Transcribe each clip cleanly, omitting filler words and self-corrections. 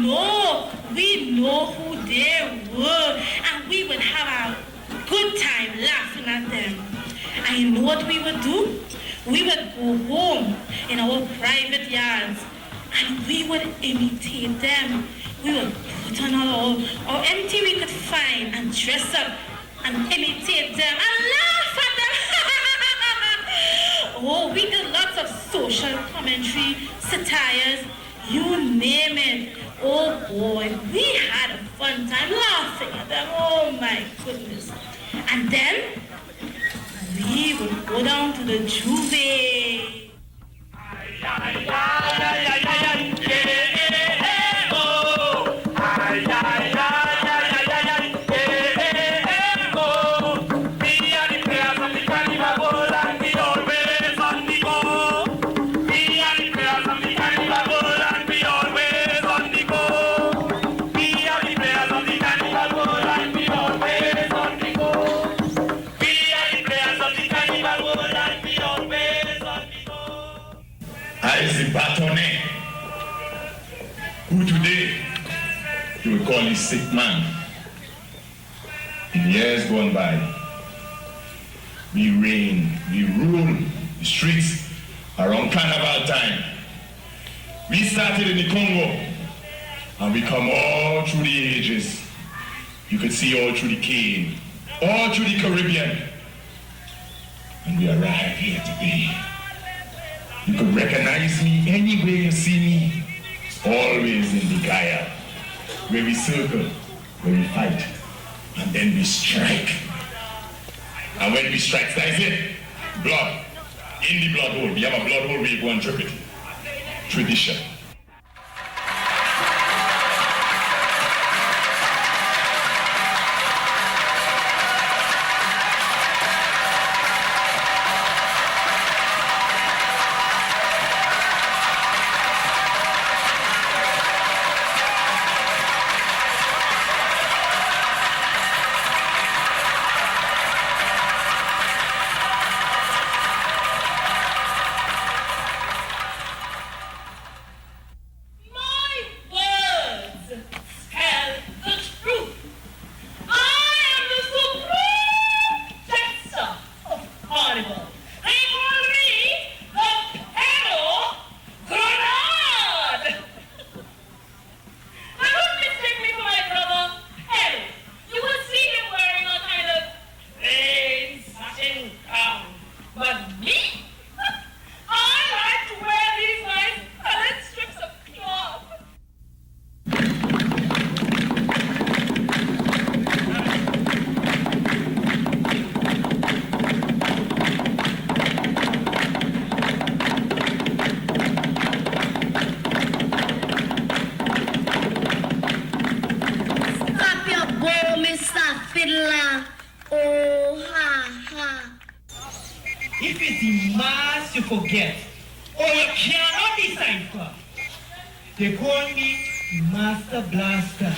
we know who they were, and we would have a good time laughing at them. And you know what we would do? We would go home in our private yards, and we would imitate them. We would put on our anything we could find and dress up and imitate them and laugh at them. Oh, we did lots of social commentary, satires, you name it. Oh boy, we had a fun time laughing at them. Oh my goodness. And then we would go down to the Juve. Bâtonnet, who today you would call a sick man. In years gone by, we reign, we rule the streets around Carnival time. We started in the Congo, and we come all through the ages. You could see all through the Cane, all through the Caribbean, and we arrive here today. You could recognize me anywhere you see me, always in the Gaia, where we circle, where we fight, and then we strike. And when we strike, that is it. Blood. In the blood hole. We have a blood hole where you go and drip it. Tradition. If it's the mass you forget, or you cannot decipher, they call me Master Blaster,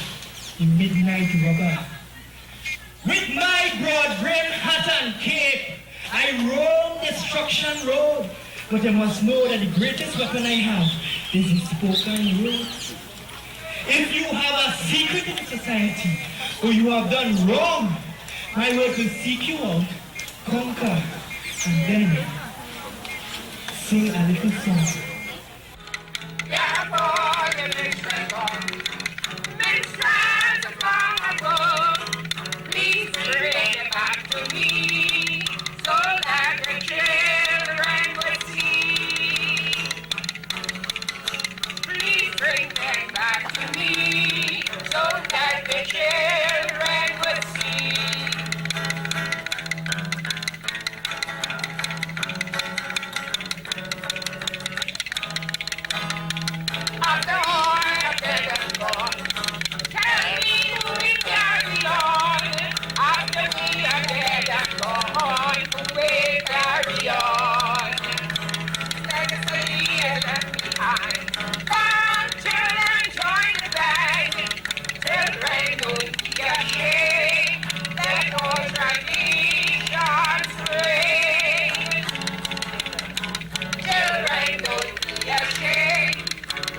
the Midnight Robber. With my broad brim hat and cape, I roam destruction road. But you must know that the greatest weapon I have is the spoken word. If you have a secret in society, or you have done wrong, my word will seek you out, conquer, and then sing a little song.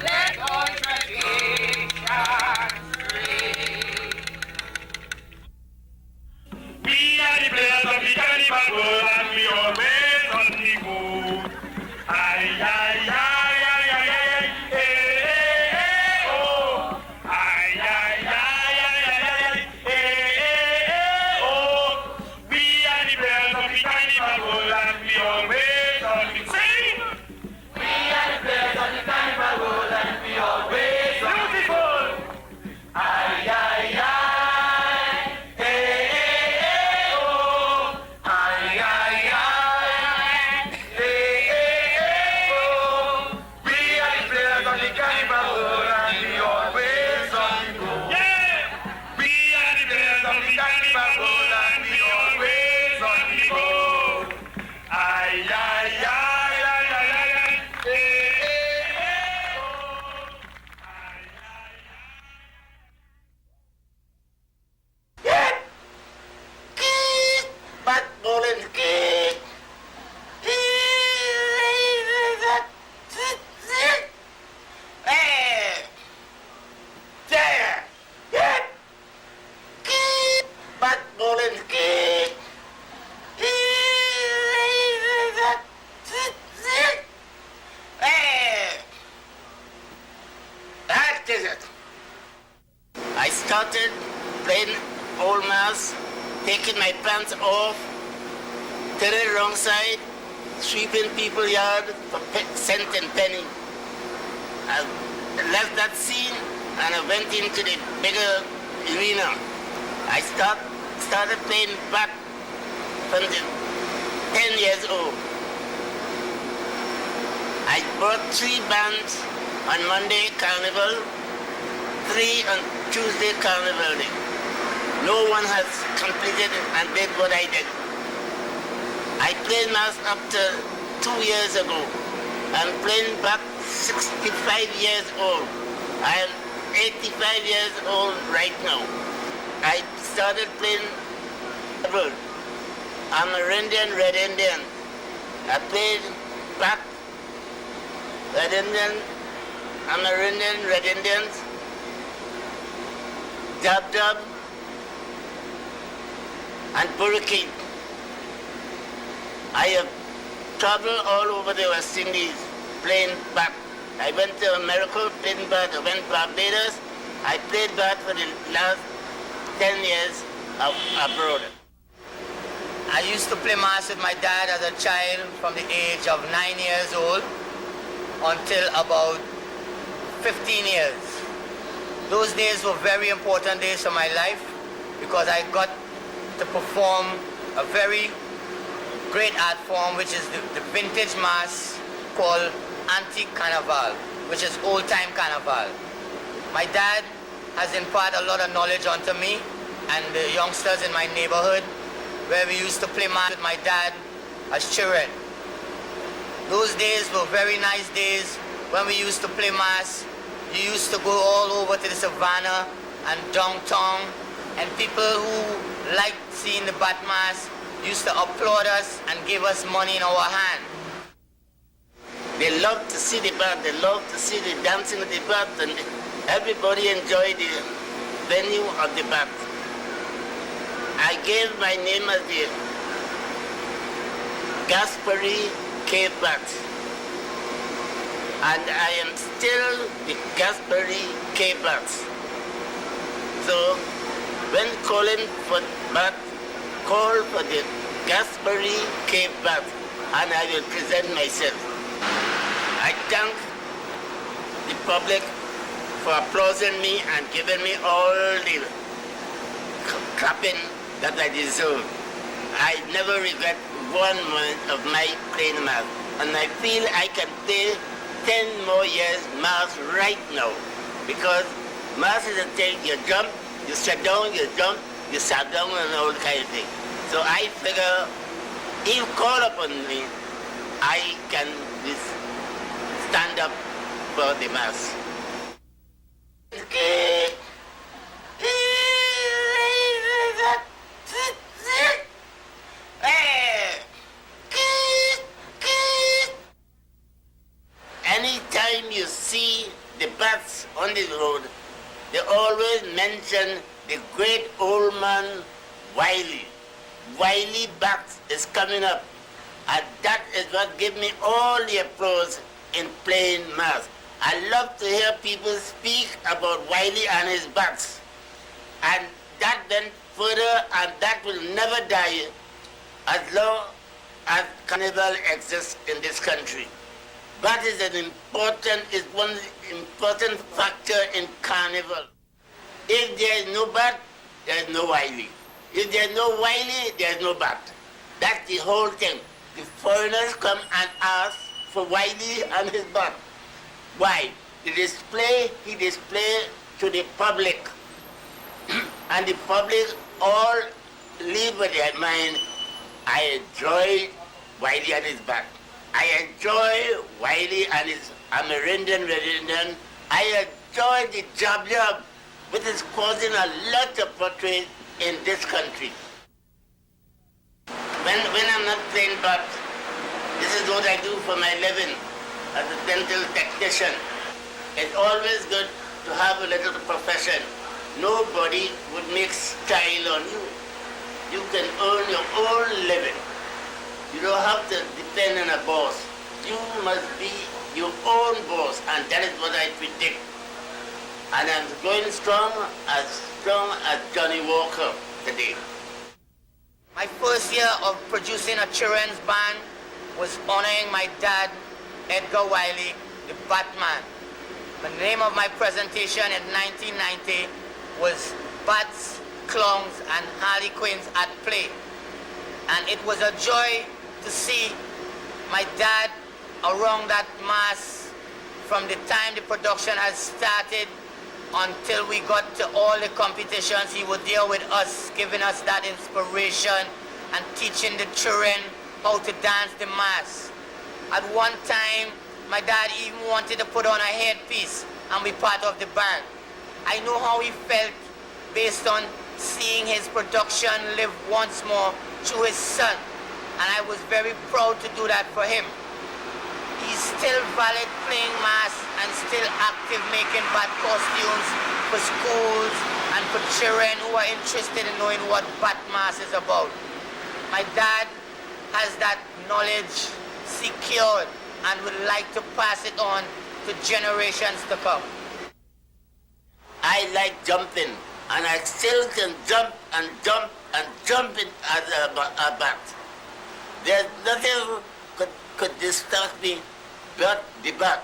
Let all is it? I started playing old mass, taking my pants off, turning wrong side, sweeping people's yard for cent and penny. I left that scene and I went into the bigger arena. I started playing back from the 10 years old. I brought 3 bands on Monday Carnival, 3 on Tuesday Carnival Day. No one has completed and did what I did. I played mass up to 2 years ago. I'm playing back 65 years old. I am 85 years old right now. I started playing Amerindian, Red Indian. I played back Red Indian, Amerindian, Red Indians, Dub, and Burricane. I have traveled all over the West Indies playing back. I went to America, played back. I went to Barbados. I played back for the last 10 years abroad. I used to play mass with my dad as a child from the age of 9 years old until about 15 years. Those days were very important days for my life because I got to perform a very great art form, which is the vintage mass called Antique Carnival, which is old-time carnival. My dad has imparted a lot of knowledge onto me and the youngsters in my neighborhood, where we used to play mass with my dad as children. Those days were very nice days when we used to play mass. You used to go all over to the savannah and downtown, and people who liked seeing the bat mass used to applaud us and give us money in our hand. They loved to see the bat, they loved to see the dancing of the bat, and everybody enjoyed the venue of the bat. I gave my name as the Gaspari Cave Bat, and I am still the Gaspari Cave Bat. So when calling for bat, call for the Gaspari Cave Bat, and I will present myself. I thank the public for applauding me and giving me all the clapping that I deserve. I never regret one moment of my playing mass, and I feel I can play 10 more years mass right now, because mass is a thing, you jump, you sit down, you jump, you sat down, and all kind of thing. So I figure, if you call upon me, I can stand up for the mass. Anytime you see the bats on the road, they always mention the great old man Wiley. Wiley Bats is coming up, and that is what gives me all the applause in playing mass. I love to hear people speak about Wiley and his bats, and that went further, and that will never die as long as carnival exists in this country. Bat is one important factor in carnival. If there is no bat, there is no Wiley. If there is no Wiley, there is no bat. That's the whole thing. The foreigners come and ask for Wiley and his bat. Why? He display to the public. And the public all live with their mind. I enjoy Wiley and his bat. I enjoy Wiley and his Amerindian, Red Indian. I enjoy the job, which is causing a lot of portraits in this country. When I'm not playing bat, this is what I do for my living as a dental technician. It's always good to have a little profession. Nobody would make style on you. You can earn your own living. You don't have to depend on a boss. You must be your own boss, and that is what I predict. And I'm going strong as Johnny Walker today. My first year of producing a children's band was honoring my dad, Edgar Wiley, the Batman. The name of my presentation in 1990 was Bats, Clowns, and Harlequins at Play. And it was a joy to see my dad around that mass from the time the production has started until we got to all the competitions. He was there with us, giving us that inspiration and teaching the children how to dance the mass. At one time, my dad even wanted to put on a headpiece and be part of the band. I know how he felt based on seeing his production live once more through his son, and I was very proud to do that for him. He's still valid playing mass and still active making bad costumes for schools and for children who are interested in knowing what bat mass is about. My dad has that knowledge secured and would like to pass it on to generations to come. I like jumping, and I still can jump and jump and jump it as a bat. There's nothing could distract me but the bat.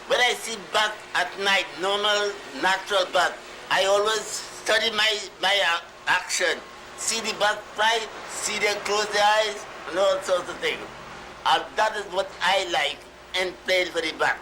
When I see bat at night, normal, natural bat, I always study my action. See the bat fly, see them close their eyes, and all sorts of things. And that is what I like in playing for the bat.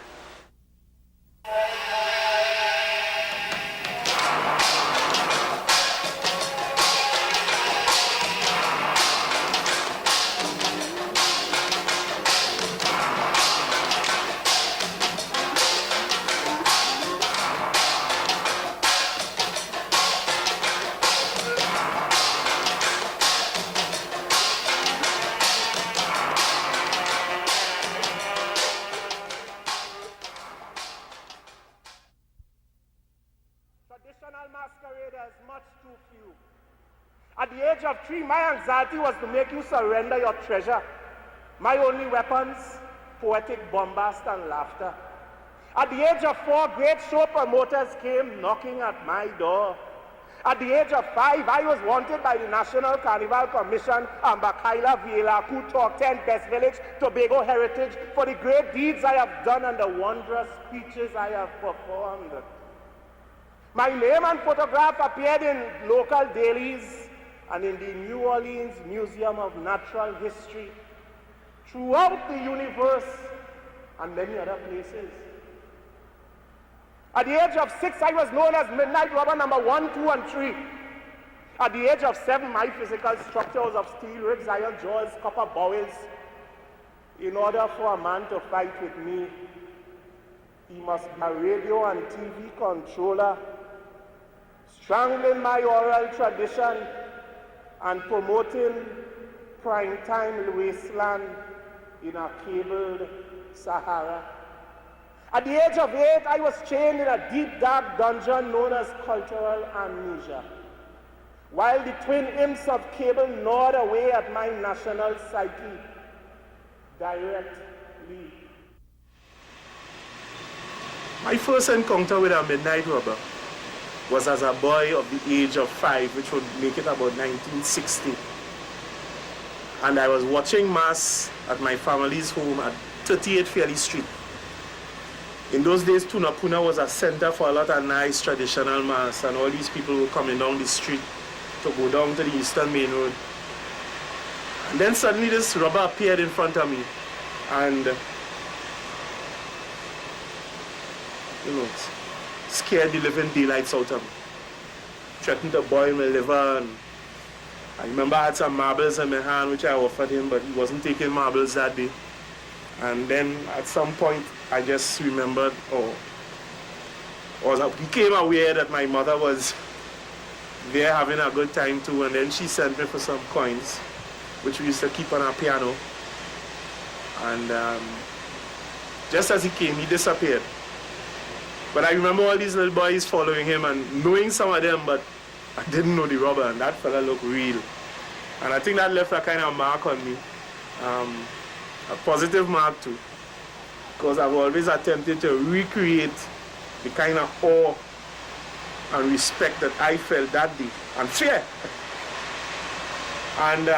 Traditional masqueraders, much too few. At the age of 3, my anxiety was to make you surrender your treasure. My only weapons, poetic bombast and laughter. At the age of 4, great show promoters came knocking at my door. At the age of 5, I was wanted by the National Carnival Commission and Bakaila Vila, who talked 10 Best Village, Tobago Heritage, for the great deeds I have done and the wondrous speeches I have performed. My name and photograph appeared in local dailies and in the New Orleans Museum of Natural History, throughout the universe and many other places. At the age of 6, I was known as Midnight Robber number 1, 2, and 3. At the age of 7, my physical structure was of steel ribs, iron jaws, copper bowels. In order for a man to fight with me, he must be a radio and TV controller, strangling my oral tradition and promoting primetime wasteland in a cabled Sahara. At the age of 8, I was chained in a deep, dark dungeon known as cultural amnesia, while the twin imps of cable gnawed away at my national psyche directly. My first encounter with a midnight robber was as a boy of the age of 5, which would make it about 1960. And I was watching mass at my family's home at 38 Fairley Street. In those days, Tunapuna was a center for a lot of nice traditional mass, and all these people were coming down the street to go down to the Eastern Main Road. And then suddenly this robber appeared in front of me, and scared the living daylights out of me. Threatened to boil my liver, and I remember I had some marbles in my hand which I offered him, but he wasn't taking marbles that day. And then at some point, I just remembered, became aware that my mother was there having a good time too, and then she sent me for some coins, which we used to keep on our piano. And just as he came, he disappeared. But I remember all these little boys following him and knowing some of them, but I didn't know the robber, and that fella looked real. And I think that left a kind of mark on me, a positive mark too, because I've always attempted to recreate the kind of awe and respect that I felt that day, and fear. And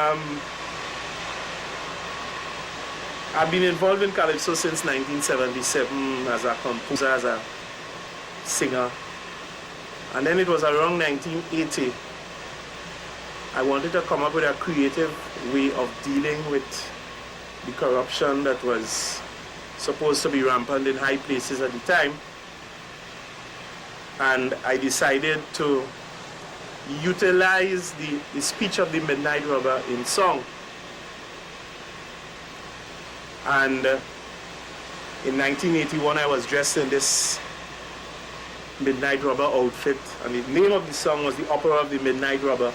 I've been involved in Calypso since 1977 as a composer, as a singer. And then it was around 1980, I wanted to come up with a creative way of dealing with the corruption that was supposed to be rampant in high places at the time. And I decided to utilize the speech of the Midnight Robber in song. And in 1981, I was dressed in this Midnight Robber outfit, and the name of the song was The Opera of the Midnight Robber,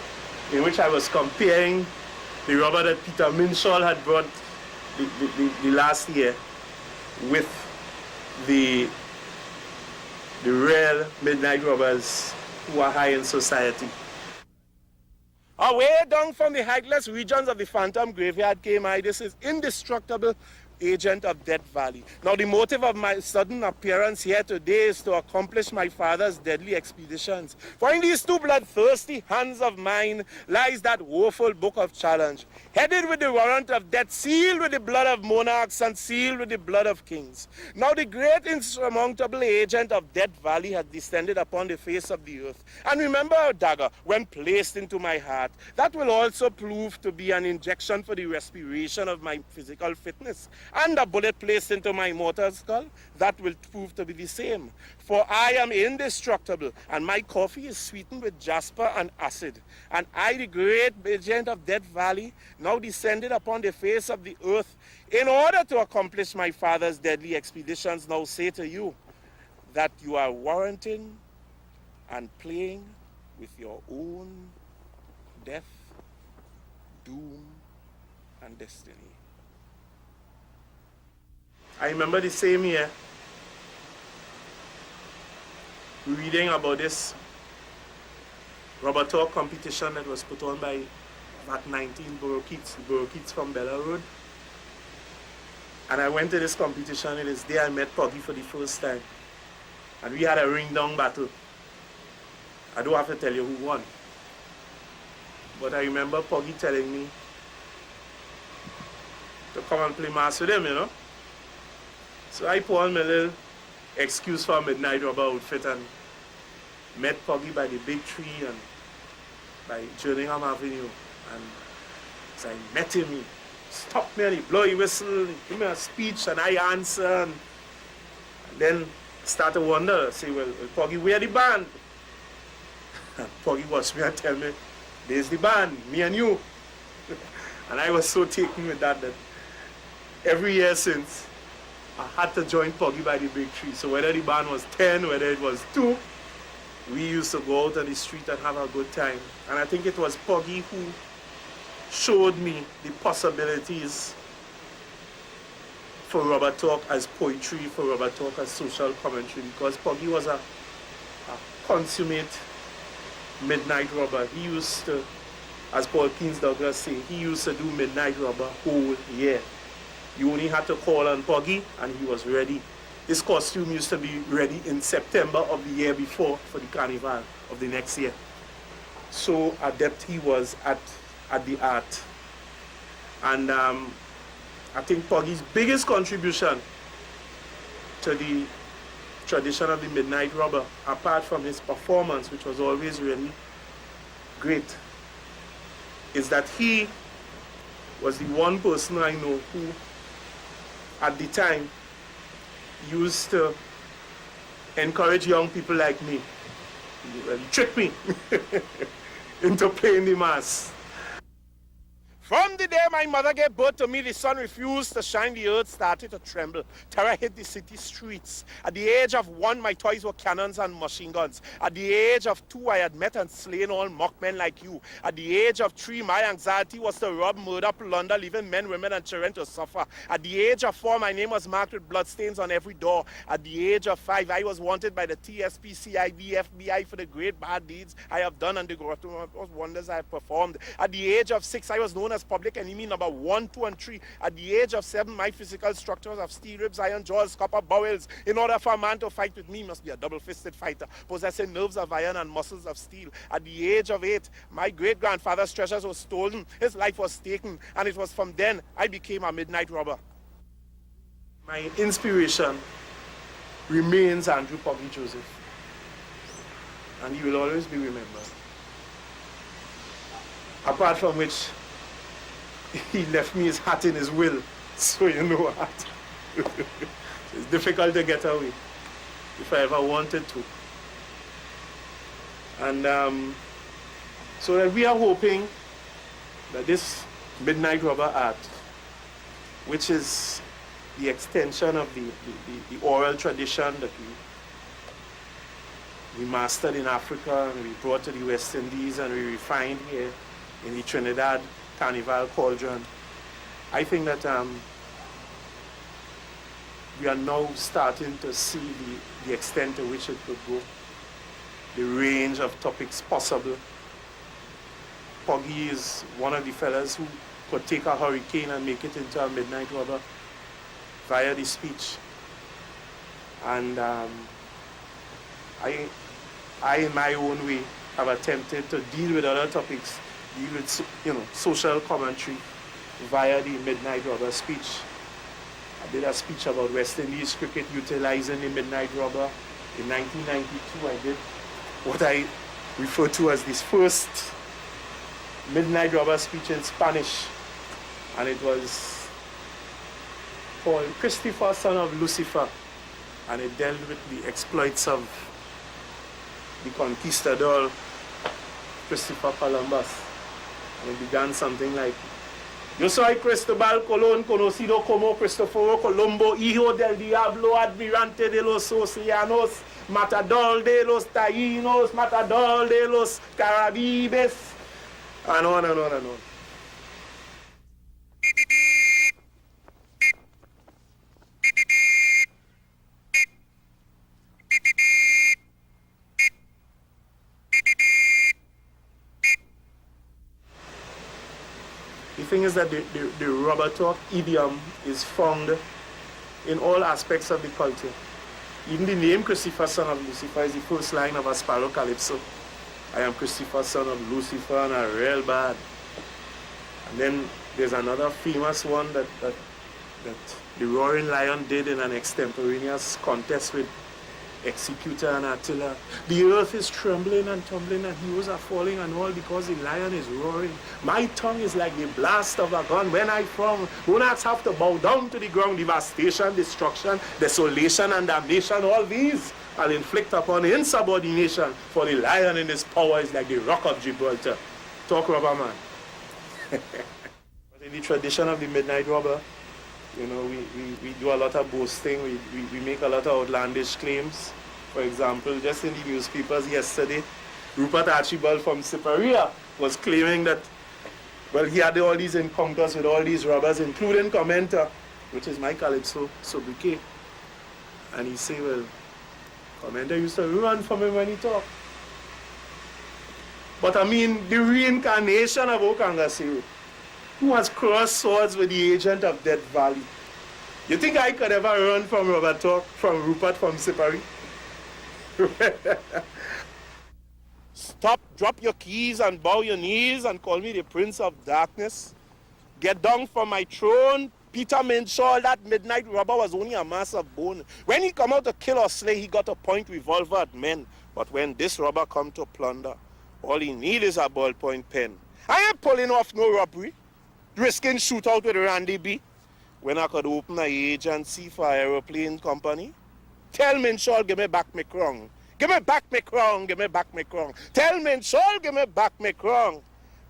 in which I was comparing the robber that Peter Minshall had brought the last year with the real Midnight Robbers who are high in society. Away down from the heightless regions of the Phantom Graveyard came I, this is indestructible agent of Death Valley. Now the motive of my sudden appearance here today is to accomplish my father's deadly expeditions. For in these two bloodthirsty hands of mine lies that woeful book of challenge, headed with the warrant of death, sealed with the blood of monarchs and sealed with the blood of kings. Now the great insurmountable agent of Death Valley has descended upon the face of the earth. And remember our dagger, when placed into my heart, that will also prove to be an injection for the respiration of my physical fitness. And a bullet placed into my mortal skull, that will prove to be the same. For I am indestructible, and my coffee is sweetened with jasper and acid. And I, the great agent of Death Valley, now descended upon the face of the earth, in order to accomplish my father's deadly expeditions, now say to you that you are warranting and playing with your own death, doom, and destiny. I remember the same year reading about this rubber talk competition that was put on by VAT 19 Borokids from Bella Road. And I went to this competition, and it's there I met Poggy for the first time. And we had a ring-down battle. I don't have to tell you who won. But I remember Poggy telling me to come and play mass with him, you know. So I put on my little excuse for a Midnight Robber outfit and met Poggy by the big tree and by Jerningham Avenue. And as I met him, he stopped me and he blew a whistle, he gave me a speech and I answered. And then start to wonder, say, well, Poggy, where the band? And Poggy watched me and tell me, there's the band, me and you. And I was so taken with that every year since, I had to join Poggy by the big tree. So whether the band was 10, whether it was 2, we used to go out on the street and have a good time. And I think it was Poggy who showed me the possibilities for rubber talk as poetry, for rubber talk as social commentary, because Poggy was a consummate Midnight Robber. He used to, as Paul Keynes Douglas say, he used to do Midnight Robber whole year. You only had to call on Poggy and he was ready. His costume used to be ready in September of the year before for the carnival of the next year. So adept he was at the art. And I think Poggy's biggest contribution to the tradition of the Midnight Robber, apart from his performance, which was always really great, is that he was the one person I know who at the time used to encourage young people like me. He tricked me into playing the mass. From the day my mother gave birth to me, the sun refused to shine, the earth started to tremble. Terror hit the city streets. At the age of 1, my toys were cannons and machine guns. At the age of 2, I had met and slain all mockmen like you. At the age of 3, my anxiety was to rob, murder, plunder, leaving men, women, and children to suffer. At the age of 4, my name was marked with bloodstains on every door. At the age of 5, I was wanted by the TSP, CID, FBI for the great bad deeds I have done and the gross wonders I have performed. At the age of 6, I was known as as public enemy number 1, 2, and 3. At the age of 7, my physical structure was of steel ribs, iron jaws, copper bowels. In order for a man to fight with me, he must be a double-fisted fighter, possessing nerves of iron and muscles of steel. At the age of 8, my great-grandfather's treasures were stolen, his life was taken, and it was from then I became a midnight robber. My inspiration remains Andrew Poggy Joseph, and he will always be remembered. Apart from which, he left me his hat in his will, so you know what. It's difficult to get away if I ever wanted to. And so that we are hoping that this Midnight Robber Art, which is the extension of the oral tradition that we mastered in Africa and we brought to the West Indies and we refined here in the Trinidad Carnival cauldron. I think that we are now starting to see the extent to which it could go, the range of topics possible. Poggy is one of the fellas who could take a hurricane and make it into a midnight robber via the speech. And I, in my own way, have attempted to deal with other topics, deal with, social commentary via the midnight robber speech. I did a speech about West Indies cricket utilizing the midnight robber. In 1992, I did what I refer to as this first midnight robber speech in Spanish. And it was called Christopher, Son of Lucifer. And it dealt with the exploits of the conquistador Christopher Columbus. And it began something like, Yo soy Cristóbal Colón, conocido como Cristoforo Colombo, hijo del diablo, admirante de los océanos, matador de los taínos, matador de los caribes, and on and on and on. The thing is that the rubber talk idiom is found in all aspects of the culture. Even the name Christopher, son of Lucifer is the first line of a Sparrow Calypso. I am Christopher, son of Lucifer, and I'm real bad. And then there's another famous one that the Roaring Lion did in an extemporaneous contest with Executor and Attila. The earth is trembling and tumbling and heroes are falling and all because the lion is roaring. My tongue is like the blast of a gun. When I frown, monarchs have to bow down to the ground. Devastation, destruction, desolation and damnation, all these I'll inflict upon insubordination. For the lion in his power is like the rock of Gibraltar. Talk, rubber man. But in the tradition of the midnight robber, we do a lot of boasting, we make a lot of outlandish claims. For example, just in the newspapers yesterday, Rupert Archibald from Siparia was claiming that, he had all these encounters with all these robbers, including Commenter, which is my calypso sobriquet. And he said, Commenter used to run from him when he talked. But the reincarnation of Okangasiro, who has crossed swords with the agent of Death Valley. You think I could ever run from Rupert from Sipari? Stop, drop your keys and bow your knees and call me the Prince of Darkness. Get down from my throne. Peter Minshaw, that midnight robber, was only a mass of bone. When he come out to kill or slay, he got to point revolver at men. But when this robber come to plunder, all he need is a ballpoint pen. I ain't pulling off no robbery, risking shootout with Randy B. When I could open an agency for an aeroplane company. Tell Minshaw, give me back me crown. Give me back me crown, give me back me crown. Tell Minshaw, give me back me crown.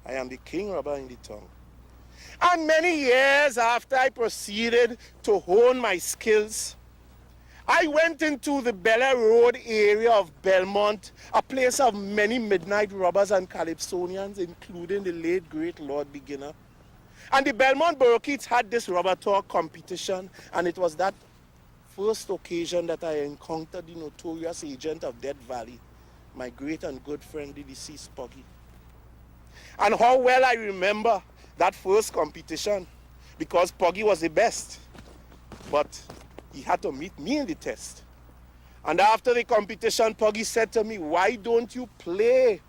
I am the king robber in the tongue. And many years after I proceeded to hone my skills, I went into the Bella Road area of Belmont, a place of many midnight robbers and calypsonians, including the late great Lord Beginner. And the Belmont Baroquettes had this rubber talk competition, and it was that first occasion that I encountered the notorious agent of Death Valley, my great and good friend, the deceased Poggy. And how well I remember that first competition because Puggy was the best. But he had to meet me in the test. And after the competition, Puggy said to me, why don't you play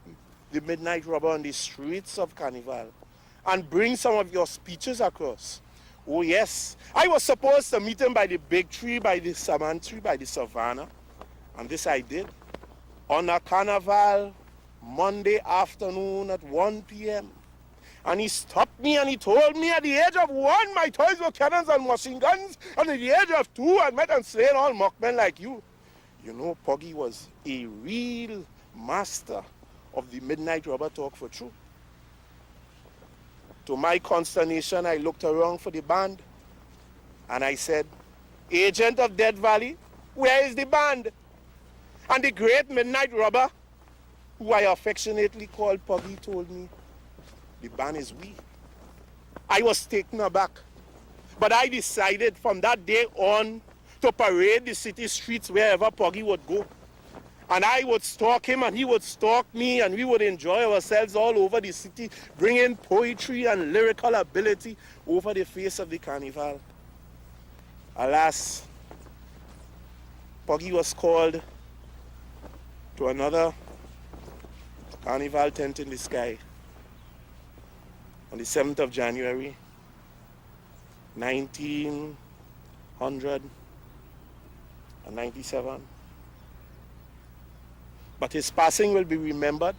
the Midnight Rubber on the streets of Carnival and bring some of your speeches across? Oh yes, I was supposed to meet him by the big tree, by the salmon tree, by the savannah. And this I did. On a Carnival Monday afternoon at 1 p.m. And he stopped me and he told me at the age of 1, my toys were cannons and machine guns. And at the age of 2, I met and slain all mockmen like you. You know, Puggy was a real master of the Midnight Rubber talk for true. To my consternation, I looked around for the band. And I said, Agent of Death Valley, where is the band? And the great Midnight Rubber, who I affectionately called Puggy, told me, the band is we. I was taken aback. But I decided from that day on to parade the city streets wherever Puggy would go. And I would stalk him and he would stalk me and we would enjoy ourselves all over the city, bringing poetry and lyrical ability over the face of the carnival. Alas, Puggy was called to another carnival tent in the sky on the 7th of January, 1997. But his passing will be remembered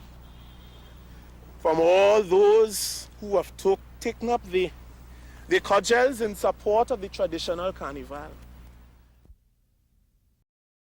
from all those who have taken up the cudgels in support of the traditional carnival.